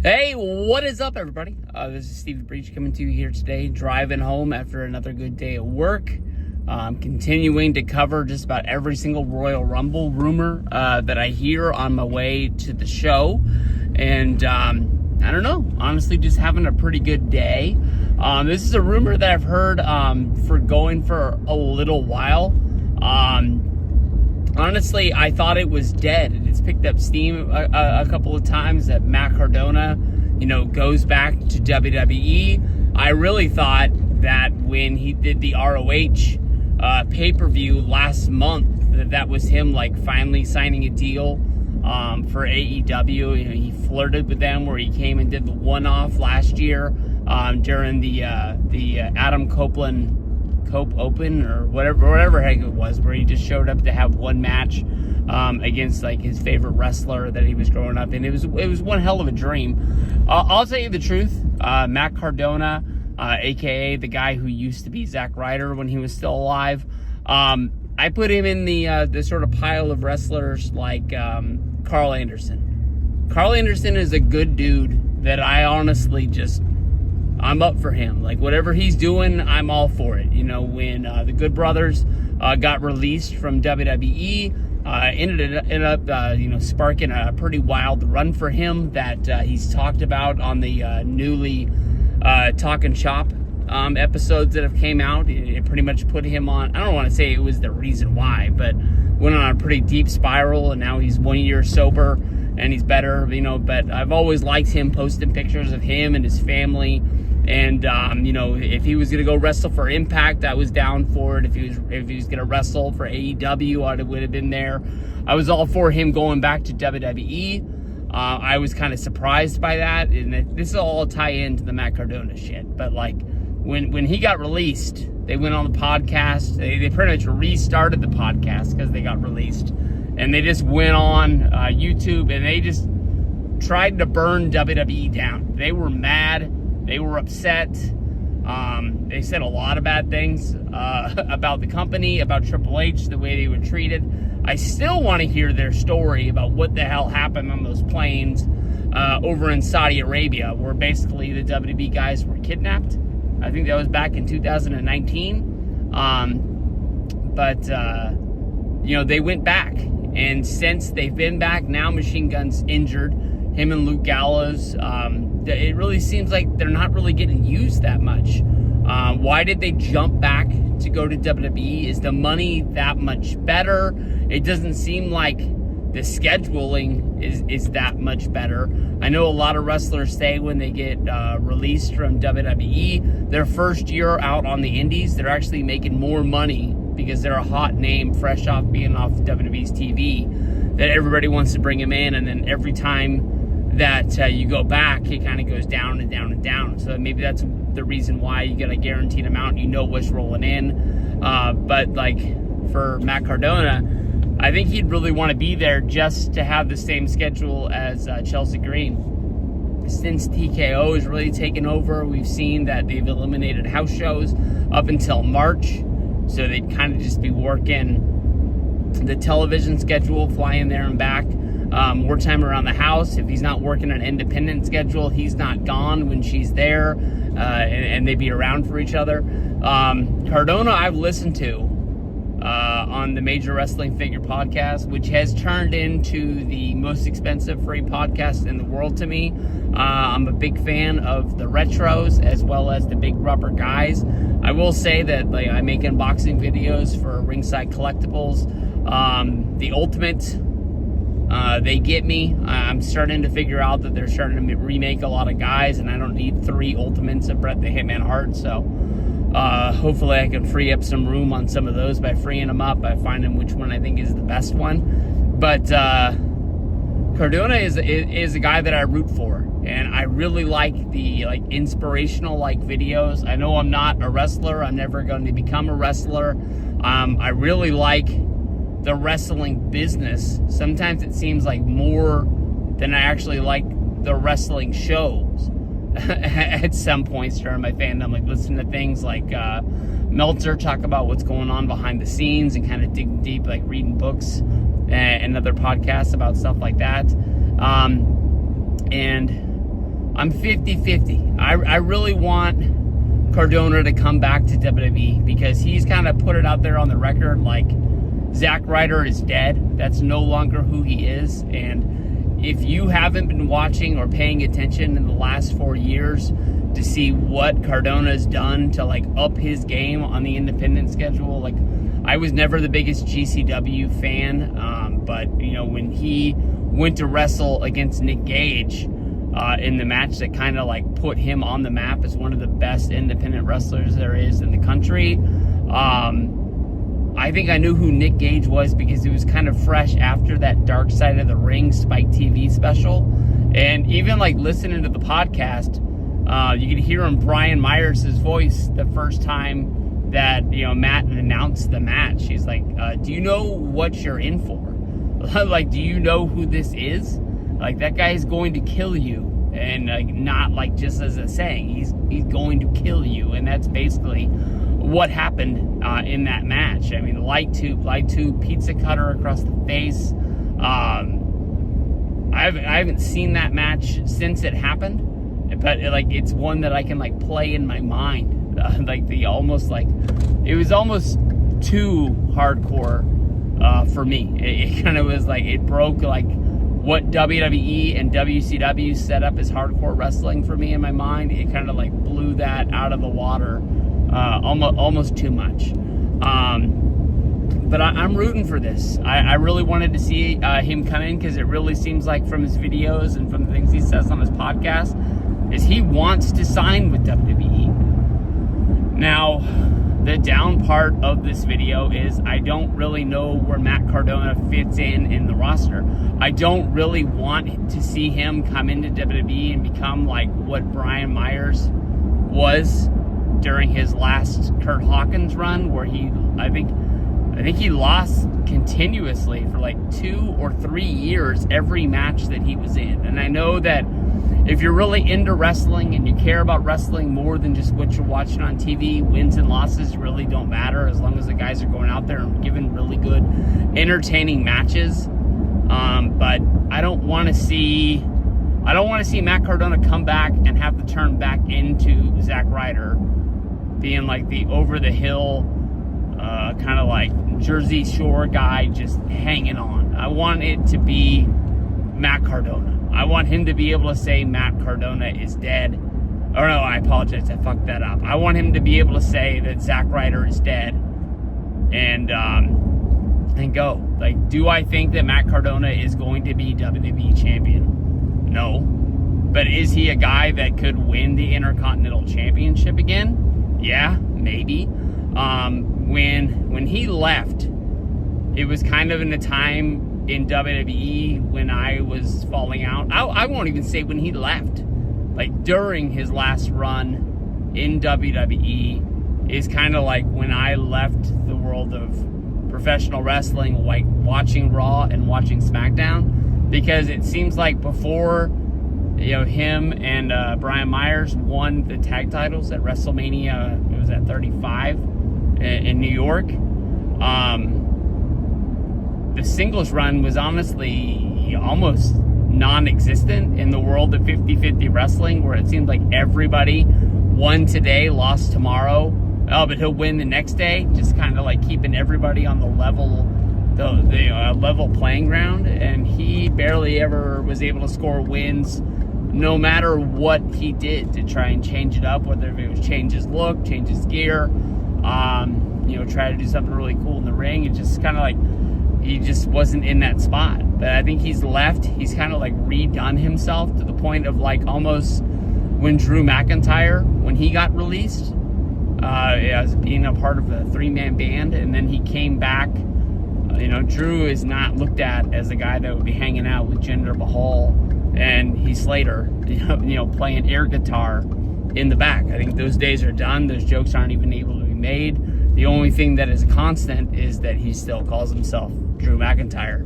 Hey, what is up, everybody? This is Steve Breach coming to you here today, driving home after another good day of work. Continuing to cover just about every single Royal Rumble rumor that I hear on my way to the show. And I don't know, honestly, just having a pretty good day. This is a rumor that I've heard for going for a little while. Honestly, I thought it was dead. It's picked up steam a couple of times that Matt Cardona, goes back to WWE. I really thought that when he did the ROH pay-per-view last month, that was him finally signing a deal for AEW. He flirted with them where he came and did the one-off last year during the Adam Copeland Cope Open or whatever heck it was, where he just showed up to have one match against his favorite wrestler that he was growing up in. It was one hell of a dream. I'll tell you the truth. Matt Cardona, aka the guy who used to be Zack Ryder when he was still alive, I put him in the sort of pile of wrestlers like Carl Anderson. Carl Anderson is a good dude that I honestly I'm up for him. Whatever he's doing, I'm all for it. When the Good Brothers got released from WWE, ended up sparking a pretty wild run for him that he's talked about on the newly Talkin' Shop episodes that have came out. It pretty much put him on, I don't want to say it was the reason why, but went on a pretty deep spiral, and now he's 1 year sober and he's better, but I've always liked him posting pictures of him and his family. And if he was gonna go wrestle for Impact, I was down for it. If he was gonna wrestle for AEW, I would have been there. I was all for him going back to WWE. I was kind of surprised by that, and this will all tie into the Matt Cardona shit. But when he got released, they went on the podcast. They pretty much restarted the podcast because they got released, and they just went on YouTube and they just tried to burn WWE down. They were mad. They were upset. They said a lot of bad things about the company, about Triple H, the way they were treated. I still want to hear their story about what the hell happened on those planes over in Saudi Arabia, where basically the WWE guys were kidnapped. I think that was back in 2019. But they went back. And since they've been back, now Machine Gun's injured. Him and Luke Gallows, it really seems like they're not really getting used that much. Why did they jump back to go to WWE? Is the money that much better? It doesn't seem like the scheduling is that much better. I know a lot of wrestlers say when they get released from WWE, their first year out on the indies, they're actually making more money because they're a hot name fresh off being off WWE's TV, that everybody wants to bring them in, and then every time that you go back, it kind of goes down and down and down. So maybe that's the reason why you get a guaranteed amount. What's rolling in. But for Matt Cardona, I think he'd really want to be there just to have the same schedule as Chelsea Green. Since TKO has really taken over, we've seen that they've eliminated house shows up until March. So they'd kind of just be working the television schedule, flying there and back. More time around the house. If he's not working an independent schedule, he's not gone when she's there, and they'd be around for each other. Cardona, I've listened to on the Major Wrestling Figure podcast, which has turned into the most expensive free podcast in the world to me. I'm a big fan of the retros as well as the big rubber guys. I will say that I make unboxing videos for Ringside Collectibles. The Ultimate, they get me. I'm starting to figure out that they're starting to remake a lot of guys, and I don't need 3 Ultimates of Bret the Hitman Hart. So hopefully I can free up some room on some of those by freeing them up, by finding which one I think is the best one. But Cardona is a guy that I root for, and I really like the inspirational videos. I know I'm not a wrestler. I'm never going to become a wrestler. I really like the wrestling business. Sometimes it seems like more than I actually like the wrestling shows. At some points during my fandom, listening to things like Meltzer talk about what's going on behind the scenes and kind of dig deep, reading books and other podcasts about stuff like that. And I'm 50-50. I really want Cardona to come back to WWE because he's kind of put it out there on the record like Zack Ryder is dead. That's no longer who he is. And if you haven't been watching or paying attention in the last 4 years to see what Cardona's done to like up his game on the independent schedule, like I was never the biggest GCW fan, but you know, when he went to wrestle against Nick Gage in the match that kind of like put him on the map as one of the best independent wrestlers there is in the country, I think I knew who Nick Gage was because it was kind of fresh after that Dark Side of the Ring Spike TV special. And even like listening to the podcast, you could hear him, Brian Myers' voice the first time that, you know, Matt announced the match. He's like, do you know what you're in for? Like, do you know who this is? Like, that guy is going to kill you. And like, not like just as a saying, he's going to kill you. And that's basically what happened in that match. I mean, light tube, pizza cutter across the face. I haven't seen that match since it happened, but like it's one that I can like play in my mind. Like it was almost too hardcore for me. It kind of was like it broke like what WWE and WCW set up as hardcore wrestling for me in my mind. It kind of like blew that out of the water. Almost too much. But I'm rooting for this. I really wanted to see him come in because it really seems like from his videos and from the things he says on his podcast is he wants to sign with WWE. Now, the down part of this video is I don't really know where Matt Cardona fits in the roster. I don't really want to see him come into WWE and become like what Brian Myers was during his last Kurt Hawkins run, where I think he lost continuously for like 2 or 3 years every match that he was in. And I know that if you're really into wrestling and you care about wrestling more than just what you're watching on TV, wins and losses really don't matter as long as the guys are going out there and giving really good, entertaining matches. But I don't want to see Matt Cardona come back and have to turn back into Zack Ryder, being like the over-the-hill, kind of like Jersey Shore guy just hanging on. I want it to be Matt Cardona. I want him to be able to say Matt Cardona is dead. Oh no, I apologize, I fucked that up. I want him to be able to say that Zack Ryder is dead and go. Like, do I think that Matt Cardona is going to be WWE champion? No. But is he a guy that could win the Intercontinental Championship again? Yeah, maybe. When he left, it was kind of in a time in WWE when I was falling out. I won't even say when he left. Like, during his last run in WWE is kind of like when I left the world of professional wrestling, like watching Raw and watching SmackDown, because it seems like before, you know, him and Brian Myers won the tag titles at WrestleMania, it was at 35 in New York. The singles run was honestly almost non-existent in the world of 50-50 wrestling, where it seemed like everybody won today, lost tomorrow. Oh, but he'll win the next day, just kind of like keeping everybody on the level playing ground. And he barely ever was able to score wins, no matter what he did to try and change it up, whether it was change his look, change his gear, try to do something really cool in the ring. It just kind of like he just wasn't in that spot. But I think he's left. He's kind of like redone himself to the point of like almost when Drew McIntyre, when he got released, as being a part of a 3-man band, and then he came back. Drew is not looked at as a guy that would be hanging out with Jinder Mahal and Heath Slater, playing air guitar in the back. I think those days are done. Those jokes aren't even able to be made. The only thing that is a constant is that he still calls himself Drew McIntyre.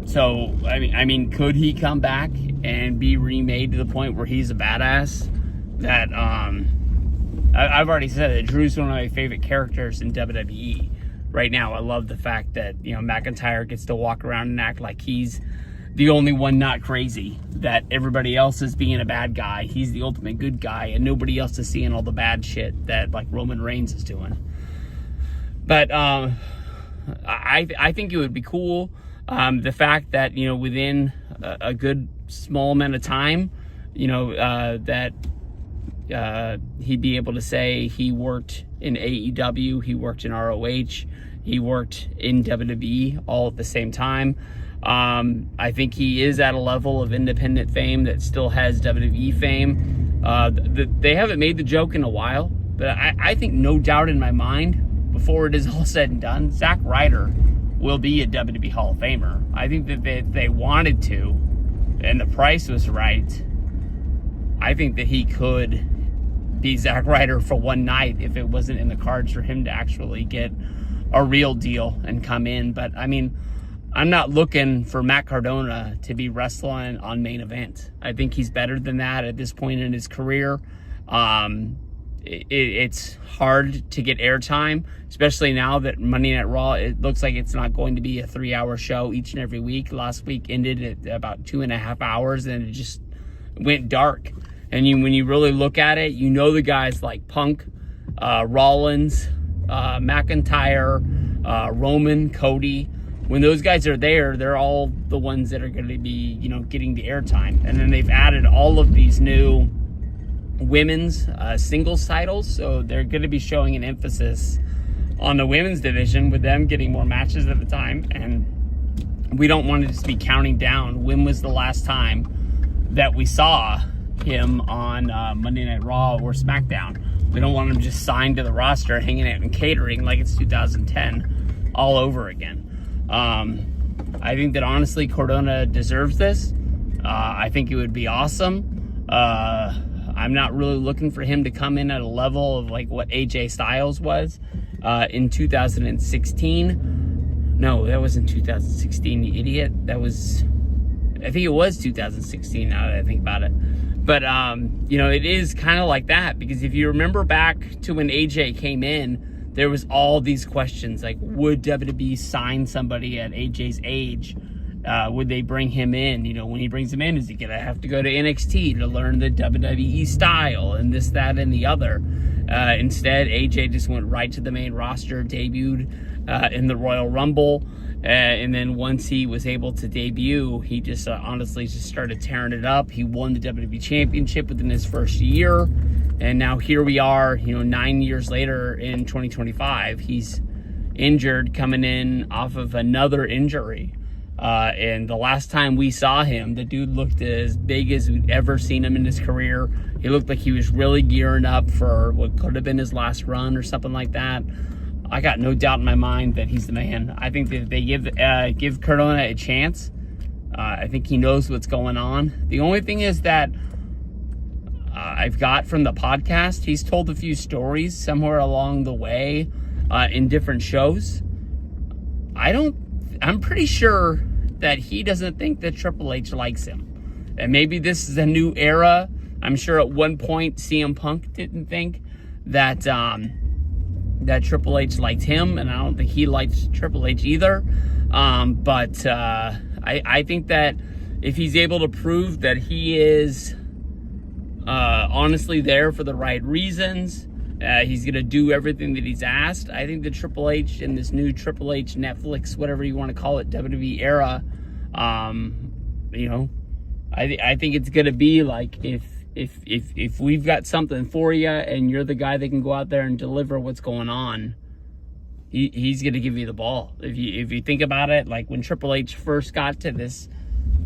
So I mean, could he come back and be remade to the point where he's a badass? That I've already said that Drew's one of my favorite characters in WWE right now. I love the fact that McIntyre gets to walk around and act like he's the only one not crazy. that everybody else is being a bad guy. He's the ultimate good guy, and nobody else is seeing all the bad shit that like Roman Reigns is doing. But I think it would be cool. The fact that, you know, within a good small amount of time, you know, that he'd be able to say he worked in AEW, he worked in ROH, he worked in WWE all at the same time. I think he is at a level of independent fame that still has WWE fame. They haven't made the joke in a while, but I think no doubt in my mind, before it is all said and done, Zack Ryder will be a WWE Hall of Famer. I think that if they wanted to, and the price was right, I think that he could be Zack Ryder for one night if it wasn't in the cards for him to actually get a real deal and come in. But I mean, I'm not looking for Matt Cardona to be wrestling on Main Event. I think he's better than that at this point in his career. It's hard to get airtime, especially now that Monday Night Raw, it looks like it's not going to be a 3-hour show each and every week. Last week ended at about 2.5 hours, and it just went dark. And when you really look at it, you know the guys like Punk, Rollins, McIntyre, Roman, Cody. When those guys are there, they're all the ones that are going to be, you know, getting the airtime. And then they've added all of these new women's singles titles, so they're going to be showing an emphasis on the women's division with them getting more matches at the time. And we don't want to just be counting down when was the last time that we saw him on Monday Night Raw or SmackDown. We don't want him just signed to the roster, hanging out and catering like it's 2010 all over again. I think that honestly Cardona deserves this. I think it would be awesome. I'm not really looking for him to come in at a level of like what AJ Styles was in 2016. No, that wasn't 2016, you idiot. That was, I think it was 2016 now that I think about it. But, you know, it is kind of like that, because if you remember back to when AJ came in, there was all these questions like, would WWE sign somebody at AJ's age? Would they bring him in? You know, when he brings him in, is he going to have to go to NXT to learn the WWE style and this, that, and the other? Instead, AJ just went right to the main roster, debuted in the Royal Rumble. And then once he was able to debut, he just honestly just started tearing it up. He won the WWE Championship within his first year. And now here we are, you know, 9 years later in 2025. He's injured, coming in off of another injury. And the last time we saw him, the dude looked as big as we'd ever seen him in his career. He looked like he was really gearing up for what could have been his last run or something like that. I got no doubt in my mind that he's the man. I think that if they give Cardona a chance, I think he knows what's going on. The only thing is that I've got from the podcast, he's told a few stories somewhere along the way in different shows. I'm pretty sure that he doesn't think that Triple H likes him. And maybe this is a new era. I'm sure at one point CM Punk didn't think that that Triple H liked him, and I don't think he liked Triple H either. But I think that if he's able to prove that he is honestly there for the right reasons, he's going to do everything that he's asked. I think the Triple H in this new Triple H Netflix, whatever you want to call it, WWE era, you know, I think it's going to be like if we've got something for you and you're the guy that can go out there and deliver what's going on, he's going to give you the ball. If you think about it, like when Triple H first got to this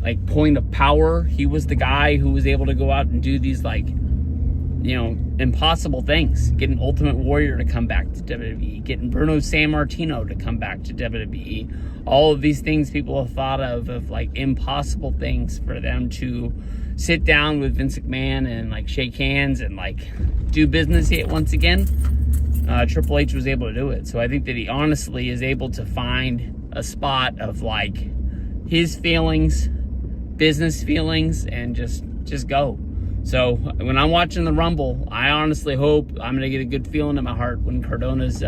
like point of power, he was the guy who was able to go out and do these like, you know, impossible things. Getting Ultimate Warrior to come back to WWE, getting Bruno Sammartino to come back to WWE. All of these things people have thought of like impossible things for them to sit down with Vince McMahon and like shake hands and like do business yet once again. Triple H was able to do it. So I think that he honestly is able to find a spot of like his feelings, business feelings, and just go. So when I'm watching the Rumble, I honestly hope I'm going to get a good feeling in my heart when Cardona's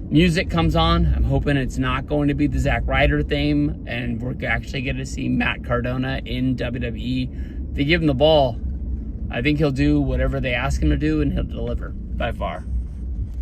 music comes on. I'm hoping it's not going to be the Zack Ryder theme, and we're actually going to see Matt Cardona in WWE. If they give him the ball, I think he'll do whatever they ask him to do, and he'll deliver by far.